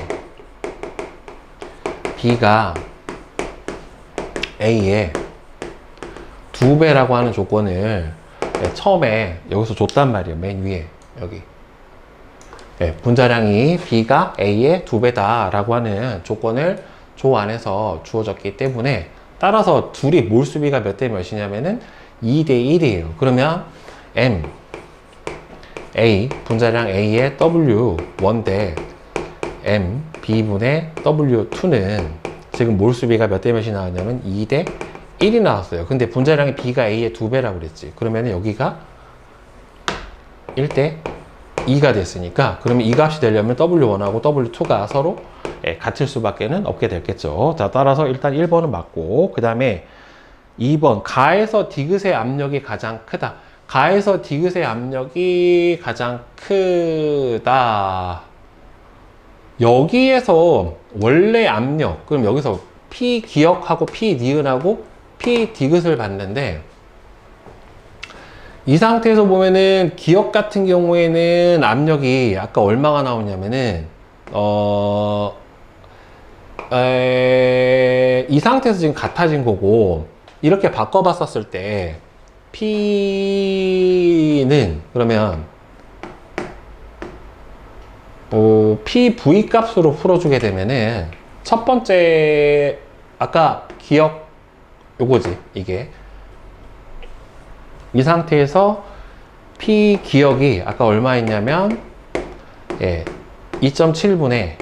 B가 A의 2배라고 하는 조건을 처음에 여기서 줬단 말이에요. 맨 위에 여기. 분자량이 B가 A의 2배다 라고 하는 조건을 조 안에서 주어졌기 때문에, 따라서 둘이 몰수비가 몇 대 몇이냐면은 2대 1이에요. 그러면 A, 분자량 A의 W1 대 M, B분의 W2는 지금 몰수비가 몇 대 몇이 나왔냐면 2대 1이 나왔어요. 근데 분자량이 B가 A의 2배라고 그랬지. 그러면 여기가 1대 2가 됐으니까, 그러면 이 값이 되려면 W1하고 W2가 서로 같을 수밖에 없게 됐겠죠. 자, 따라서 일단 1번은 맞고, 그 다음에 2번, 가에서 디귿의 압력이 가장 크다. 가에서 디귿의 압력이 가장 크다. 여기에서 원래 압력, 그럼 여기서 P 기역하고 P 니은하고 P 디귿을 봤는데, 이 상태에서 보면은 기역 같은 경우에는 압력이 아까 얼마가 나오냐면은 이 상태에서 지금 같아진 거고, 이렇게 바꿔봤었을 때 P는 그러면 PV 값으로 풀어주게 되면은 첫 번째 아까 기역 요거지, 이게 이 상태에서 P 기역이 아까 얼마였냐면 2.7분의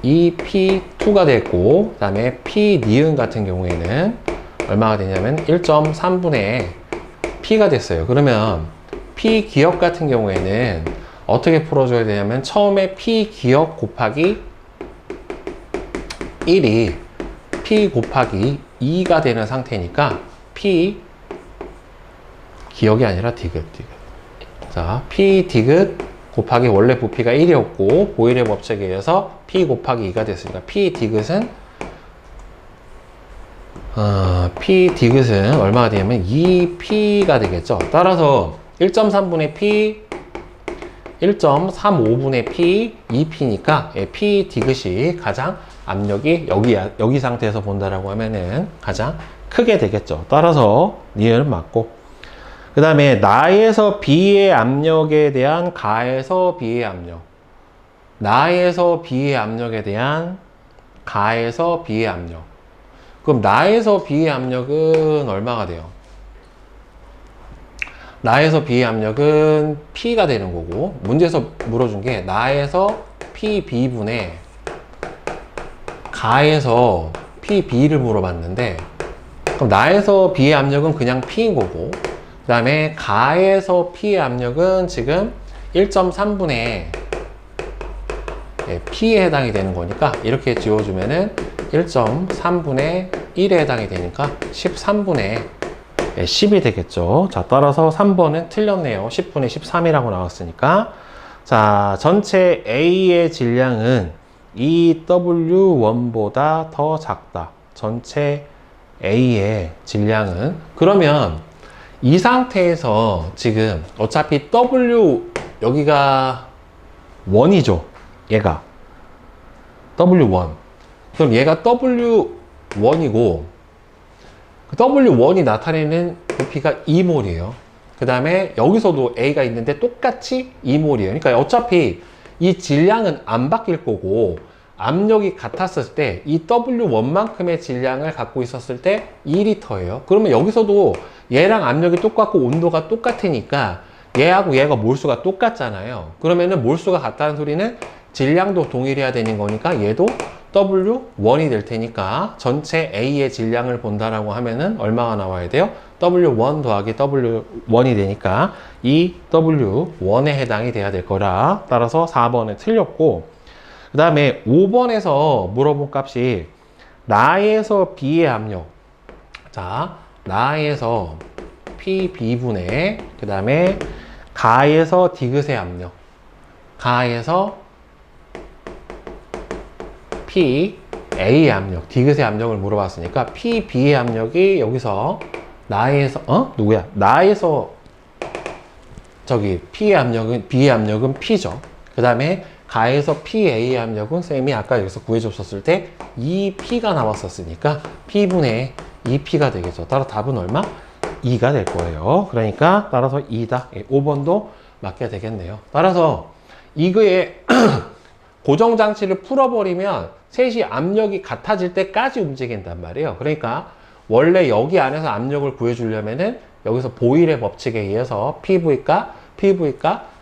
2P2가 됐고, 그 다음에 P 니은 같은 경우에는 얼마가 되냐면 1.3분의 P가 됐어요. 그러면 P 기역 같은 경우에는 어떻게 풀어줘야 되냐면, 처음에 P 기역 곱하기 1이 P 곱하기 2가 되는 상태니까 P 기역이 아니라 디귿. 자, P 디귿 곱하기 원래 부피가 1이었고 보일의 법칙에 의해서 P 곱하기 2가 됐으니까 P 디귿은 얼마가 되냐면 2P가 되겠죠. 따라서 1.3분의 P, 1.35분의 P, 2P니까 P 디귿이 가장 압력이 여기 상태에서 본다라고 하면은 가장 크게 되겠죠. 따라서 니은은 맞고, 그 다음에 나에서 B의 압력에 대한 가에서 B의 압력, 나에서 B의 압력에 대한 가에서 B의 압력. 그럼 나에서 B의 압력은 얼마가 돼요? 나에서 B의 압력은 P가 되는 거고, 문제에서 물어준 게 나에서 PB분의 가에서 PB를 물어봤는데, 그럼 나에서 B의 압력은 그냥 P인 거고, 그 다음에 가에서 P의 압력은 지금 1.3분의 P에 해당이 되는 거니까 이렇게 지워주면은 1.3분의 1에 해당이 되니까 13분의 10이 되겠죠. 자, 따라서 3번은 틀렸네요. 10분의 13이라고 나왔으니까. 자, 전체 A의 질량은 EW1보다 더 작다. 전체 A의 질량은, 그러면 이 상태에서 지금 어차피 W 여기가 1이죠. 얘가 W1. 그럼 얘가 W1이고 W1이 나타내는 부피가 2몰이에요. 그 다음에 여기서도 A가 있는데 똑같이 2몰이에요. 그러니까 어차피 이 질량은 안 바뀔 거고, 압력이 같았을 때 이 W1만큼의 질량을 갖고 있었을 때 2리터예요. 그러면 여기서도 얘랑 압력이 똑같고 온도가 똑같으니까 얘하고 얘가 몰수가 똑같잖아요. 그러면은 몰수가 같다는 소리는 질량도 동일해야 되는 거니까 얘도 W1이 될 테니까 전체 A의 질량을 본다라고 하면은 얼마가 나와야 돼요? W1 더하기 W1이 되니까 이 W1에 해당이 돼야 될 거라, 따라서 4번은 틀렸고, 그 다음에 5번에서 물어본 값이 나에서 B의 압력. 자, 나에서 PB분의 그 다음에 가에서 디귿의 압력, 가에서 PA의 압력, 디귿의 압력을 물어봤으니까 PB의 압력이 여기서 나에서 나에서 저기 B의 압력은 P죠. 그 다음에 가에서 PA의 압력은 쌤이 아까 여기서 구해줬었을 때 2P가 나왔었으니까 P분의 2P가 되겠죠. 따라 답은 얼마? 2가 될 거예요. 그러니까 따라서 2다. 5번도 맞게 되겠네요. 따라서 이거의 고정장치를 풀어버리면 셋이 압력이 같아질 때까지 움직인단 말이에요. 그러니까 원래 여기 안에서 압력을 구해주려면은 여기서 보일의 법칙에 의해서 PV가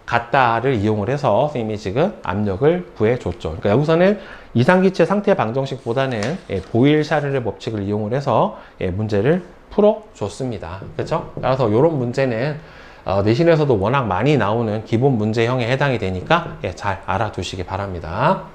같다를 이용을 해서 선생님이 지금 압력을 구해줬죠. 그러니까 여기서는 이상기체 상태 방정식보다는 보일 샤를의 법칙을 이용을 해서 문제를 풀어줬습니다. 그렇죠? 따라서 이런 문제는 내신에서도 워낙 많이 나오는 기본 문제형에 해당이 되니까 잘 알아두시기 바랍니다.